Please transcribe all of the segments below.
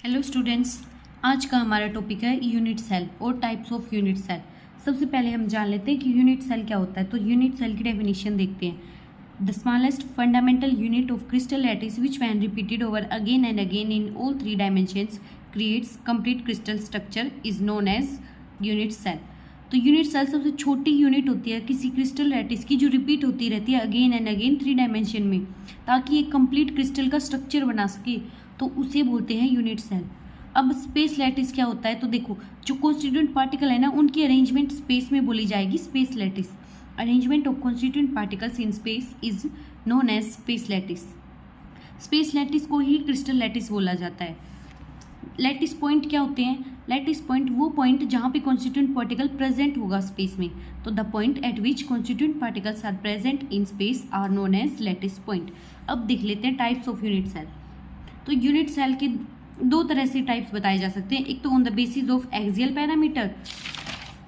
Hello students, आज का हमारा टॉपिक है यूनिट सेल और टाइप्स ऑफ यूनिट सेल। सबसे पहले हम जान लेते हैं कि यूनिट सेल क्या होता है। तो यूनिट सेल की डेफिनेशन देखते हैं। The smallest fundamental unit of crystal lattice which when repeated over again and again in all three dimensions creates complete crystal structure is known as unit cell. तो unit cell सबसे छोटी unit होती है किसी crystal lattice की, जो repeat होती रहती है again and again three dimension में, ताकि एक कंप्लीट क्रिस्टल का स्ट्रक्चर बना सके, तो उसे बोलते हैं यूनिट सेल। अब स्पेस लैटिस क्या होता है, तो देखो जो कॉन्स्टिट्यूएंट पार्टिकल है ना, उनकी अरेंजमेंट स्पेस में बोली जाएगी space lattice. Arrangement of constituent particles in space is known as space lattice. Space lattice को ही क्रिस्टल लैटिस बोला जाता है। लैटिस पॉइंट क्या होते हैं? लैटिस पॉइंट वो पॉइंट जहाँ पे कॉन्स्टिट्यूएंट पार्टिकल प्रेजेंट होगा स्पेस में। तो the point at which constituent particles are present in space are known as lattice point. अब देख लेते हैं टाइप्स ऑफ यूनिट सेल। तो यूनिट सेल के दो तरह से टाइप्स बताए जा सकते हैं। एक तो on the basis of axial parameter,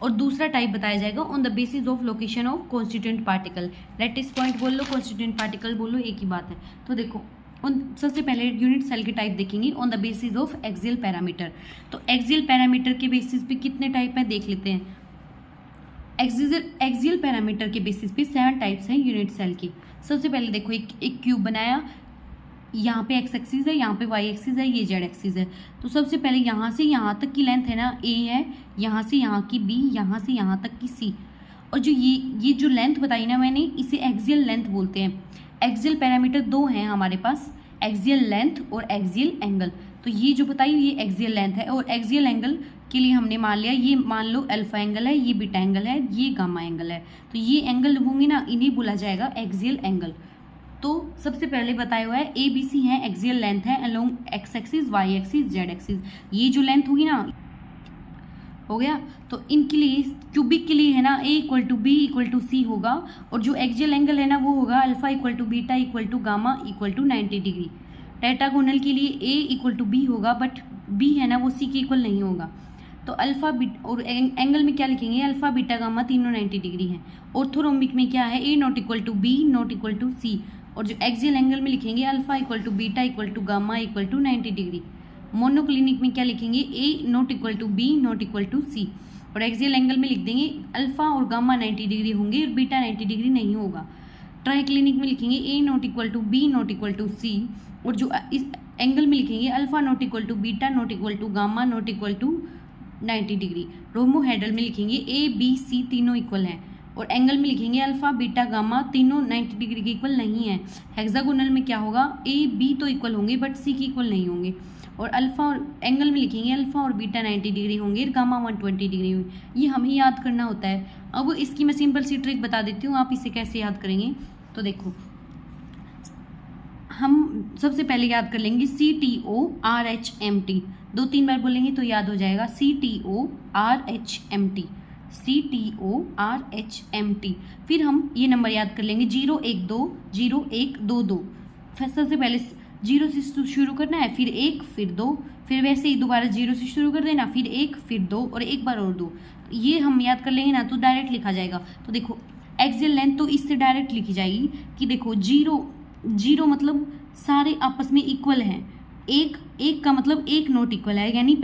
और दूसरा टाइप बताया जाएगा on the basis of location of constituent particle. Lattice point बोल लो, कॉन्स्टिट्यूएंट पार्टिकल बोल लो, एक ही बात है। तो देखो सबसे पहले यूनिट सेल के टाइप देखेंगे on the basis of axial parameter. तो एक्सियल पैरामीटर के बेसिस पे कितने टाइप है देख लेते हैं। एक्सियल पैरामीटर के बेसिस पे 7 टाइप्स हैं यूनिट सेल के। सबसे पहले देखो एक क्यूब बनाया, यहाँ पे एक्स एक्सिस है, यहाँ पे वाई एक्सिस है, ये जेड एक्सिस है। तो सबसे पहले यहाँ से यहाँ तक की लेंथ है ना ए है, यहाँ से यहाँ की बी, यहाँ से यहाँ तक की सी, और जो ये जो लेंथ बताई ना मैंने, इसे एक्सियल लेंथ बोलते हैं। एक्सियल पैरामीटर दो हैं हमारे पास, एक्सियल लेंथ और एक्सियल एंगल। तो ये जो बताई ये एक्सियल लेंथ है, और एक्सियल एंगल के लिए हमने मान लिया, ये मान लो अल्फा एंगल है, ये बीटा एंगल है, ये गामा एंगल है। तो ये एंगल होंगे ना, इन्हें बोला जाएगा एक्सियल एंगल। तो सबसे पहले बताया हुआ है ए बी सी है, एक्सियल लेंथ है along X axis, Y axis, Z axis. ये जो लेंथ होगी ना, हो गया। तो इनके लिए क्यूबिक के लिए है ना A equal to B equal to C होगा, और जो एक्सियल एंगल है ना वो होगा alpha equal to beta equal to gamma equal to 90 degree. Tetragonal के लिए ए इक्वल टू बी होगा, बट बी है ना वो सी के इक्वल नहीं होगा। तो अल्फा बीटा और एंगल में क्या लिखेंगे, अल्फा बीटा गामा तीनों 90 डिग्री है। ऑर्थोरोम्बिक में क्या है, A not equal to B not equal to C, और जो एक्सियल एंगल में लिखेंगे alpha equal to beta equal to gamma equal to 90 degree. Monoclinic में क्या लिखेंगे, A not equal to B not equal to C, और axial angle में लिख देंगे अल्फा और गामा 90 डिग्री होंगे और बीटा 90 डिग्री नहीं होगा। ट्राइक्लिनिक में लिखेंगे A not equal to B not equal to C, और जो इस एंगल में लिखेंगे alpha not equal to beta not equal to gamma not equal to 90 degree. Rhombohedral में लिखेंगे ए बी सी तीनों इक्वल हैं, और एंगल में लिखेंगे अल्फा बीटा गामा तीनों 90 डिग्री के इक्वल नहीं है। हेक्सागोनल में क्या होगा, ए बी तो इक्वल होंगे बट सी के इक्वल नहीं होंगे, और अल्फा और एंगल में लिखेंगे अल्फा और बीटा 90 डिग्री होंगे, गामा 120 डिग्री होंगे। ये हमें याद करना होता है। अब इसकी मैं सिंपल सी ट्रिक बता देती हूँ, आप इसे कैसे याद करेंगे। तो देखो हम सबसे पहले याद कर लेंगे CTORHMT, 2-3 बार बोलेंगे तो याद हो जाएगा। CTORHMT, CTORHMT। फिर हम ये नंबर याद कर लेंगे 012 0122। सबसे पहले 0 से शुरू करना है, फिर 1 फिर 2, फिर वैसे ही दोबारा 0 से शुरू कर देना, फिर 1 फिर 2 और एक बार और 2। ये हम याद कर लेंगे ना तो डायरेक्ट लिखा जाएगा। तो देखो एक्सियल लेंथ तो इससे डायरेक्ट लिखी जाएगी कि देखो 0 मतलब सारे आपस में इक्वल हैं, एक का मतलब एक नोट इक्वल है, यानी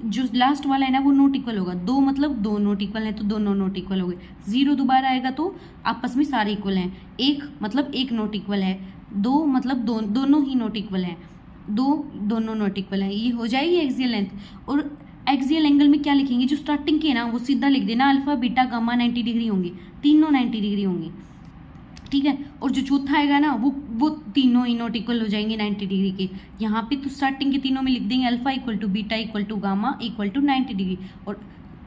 जो लास्ट वाला है ना वो नोट इक्वल होगा। 2 मतलब 2 नोट इक्वल है तो दोनों नोट इक्वल हो गए। 0 दोबारा आएगा तो आपस में सारे इक्वल हैं। 1 मतलब एक नोट इक्वल है, 2 मतलब दोनों ही नोट इक्वल हैं, दोनों नोट इक्वल हैं। ये हो जाएगी एक्सियल लेंथ। और एक्सियल एंगल में क्या लिखेंगे, जो स्टार्टिंग के ना वो सीधा लिख देना, अल्फा बीटा गामा 90 डिग्री होंगे, तीनों 90 डिग्री होंगे, ठीक है। और जो चौथा आएगा ना वो तीनों ही नोट इक्वल हो जाएंगे 90 डिग्री के। यहाँ पे तो स्टार्टिंग के तीनों में लिख देंगे alpha equal to beta equal to gamma equal to 90 degree, और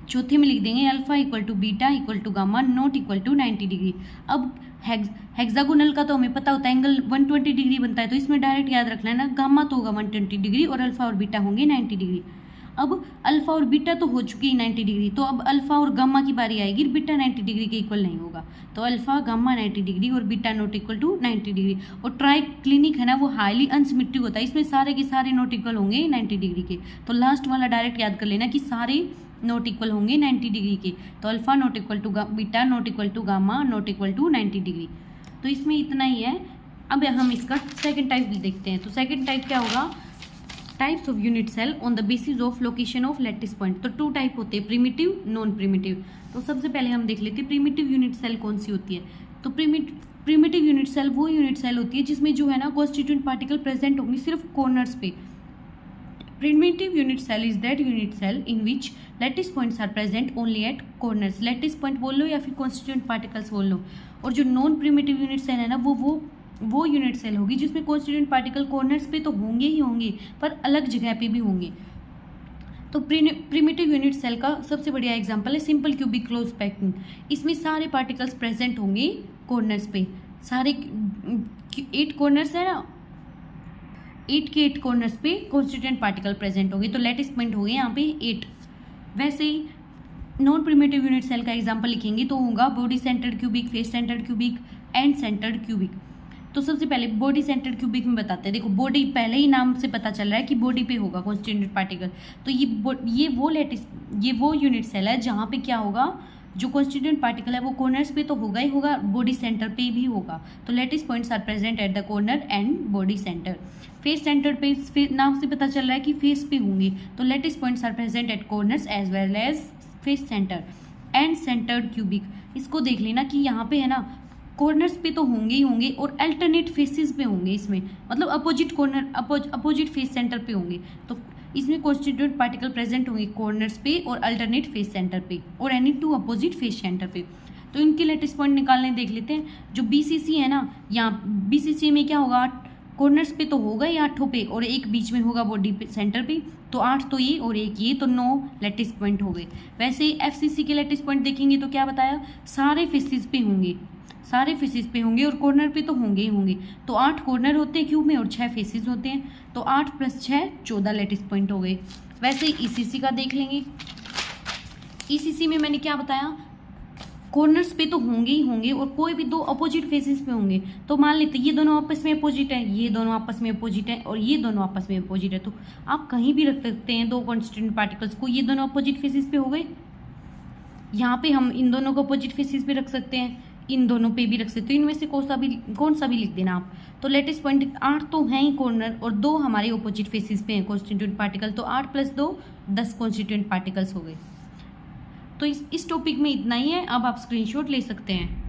चौथे में लिख देंगे alpha equal to beta equal to gamma not equal to 90 degree. अब हेक्सागोनल का तो हमें पता होता है एंगल 120 डिग्री बनता है, तो इसमें डायरेक्ट याद रखना है ना, गामा तो होगा 120 डिग्री और अल्फा और बीटा होंगे 90 डिग्री। अब अल्फा और बीटा तो हो चुकी है 90 डिग्री, तो अब अल्फा और गामा की बारी आएगी, बीटा 90 डिग्री के इक्वल नहीं होगा। तो अल्फा गामा 90 डिग्री और beta not equal to 90 degree. और ट्राइक्लिनिक है ना वो हाईली अनसिमेट्रिक होता है, इसमें सारे के सारे नॉट इक्वल होंगे 90 डिग्री के। तो लास्ट वाला डायरेक्ट याद कर लेना कि सारे नॉट इक्वल होंगे 90 डिग्री के। तो alpha not equal to beta not equal to gamma not equal to 90 degree. तो इसमें इतना ही है। अब हम इसका सेकेंड टाइप भी देखते हैं। तो सेकेंड टाइप क्या होगा, types of unit cell on the basis of location of lattice point. तो 2 टाइप होते हैं, प्रिमिटिव, नॉन प्रिमिटिव। तो सबसे पहले हम देख लेते हैं प्रिमिटिव यूनिट सेल कौन सी होती है। तो प्रिमिटिव यूनिट सेल वो यूनिट सेल होती है जिसमें जो है ना कॉन्स्टिट्यूएंट पार्टिकल प्रेजेंट होंगे सिर्फ कॉर्नर्स पे। Primitive unit cell is that unit cell in which lattice points are present only at corners. Lattice point बोल लो या फिर कॉन्स्टिट्यूएंट पार्टिकल्स बोल लो। और जो नॉन प्रिमिटिव यूनिट सेल है ना वो यूनिट सेल होगी जिसमें कॉन्स्टिट्यूएंट पार्टिकल कॉर्नर्स पे तो होंगे ही होंगे पर अलग जगह पे भी होंगे। तो प्रिमिटिव यूनिट सेल का सबसे बढ़िया एग्जांपल है सिंपल क्यूबिक क्लोज पैकिंग। इसमें सारे पार्टिकल्स प्रेजेंट होंगे कॉर्नर्स पे। सारे 8 कॉर्नर्स है ना, 8 के 8 कॉर्नर्स पे कॉन्स्टिट्यूएंट पार्टिकल प्रेजेंट होंगे। तो लैटिस पॉइंट हो गए यहाँ पे 8। वैसे ही नॉन प्रिमिटिव यूनिट सेल का एग्जांपल लिखेंगे तो होगा body centred cubic, face centred cubic, and centred cubic. तो सबसे पहले बॉडी सेंटर्ड क्यूबिक में बताते हैं। देखो बॉडी पहले ही नाम से पता चल रहा है कि बॉडी पे होगा कॉन्स्टिट्यूएंट पार्टिकल। तो ये वो यूनिट सेल है जहाँ पे क्या होगा, जो कॉन्स्टिट्यूएंट पार्टिकल है वो कॉर्नर्स पे तो होगा ही होगा, बॉडी सेंटर पे भी होगा। तो lattice points are present at the corner and body centre. Face centre पे नाम से पता चल रहा है कि फेस पे होंगे। तो lattice points are present at corners as well as face centre. And centred cubic, इसको देख लेना कि यहाँ पे है ना कॉर्नर्स पे तो होंगे ही होंगे और अल्टरनेट फेसेस पे होंगे। इसमें मतलब opposite corner opposite face centre पे होंगे। तो इसमें कॉन्स्टिट्यूएंट पार्टिकल प्रेजेंट होंगे कॉर्नर्स पे और अल्टरनेट फेस सेंटर पे और एनी 2 अपोजिट फेस सेंटर पे। तो इनके लैटिस पॉइंट निकालने देख लेते हैं। जो बीसीसी है ना, यहाँ बीसीसी में क्या होगा, कॉर्नर्स पे तो होगा ही 8 पे और एक बीच में होगा बॉडी सेंटर पे। तो 8 तो ये और एक ये, तो 9 लैटिस पॉइंट हो गए। वैसे ही एफसीसी के लैटिस पॉइंट देखेंगे तो क्या बताया, सारे फेसेस पे होंगे, सारे फेसेस पे होंगे और कॉर्नर पे तो होंगे ही होंगे। तो 8 कॉर्नर होते हैं क्यूब में और 6 फेसेस होते हैं। तो 8 + 6 14 लैटिस पॉइंट हो गए। वैसे ही ईसीसी का देख लेंगे। ईसीसी में मैंने क्या बताया, कॉर्नर्स पे तो होंगे ही होंगे और कोई भी 2 अपोजिट फेसेस पे होंगे। तो मान लेते ये दोनों आपस में अपोजिट है, ये दोनों आपस में अपोजिट है और ये दोनों आपस में अपोजिट है। तो आप कहीं भी रख सकते हैं 2 कॉन्स्टिट्यूएंट पार्टिकल्स को। ये दोनों अपोजिट फेसेस पे हो गए, यहाँ पे हम इन दोनों को अपोजिट फेसेस पे रख सकते हैं, इन दोनों पे भी रख सकते हो। इनमें से कौन सा भी लिख देना आप। तो लेटेस्ट पॉइंट 8 तो हैं ही कॉर्नर और 2 हमारे ऑपोजिट फेसेस पे हैं कॉन्स्टिट्यूएंट पार्टिकल। तो 8 + 2 10 कॉन्स्टिट्यूएंट पार्टिकल्स हो गए। तो इस टॉपिक में इतना ही है। अब आप स्क्रीनशॉट ले सकते हैं।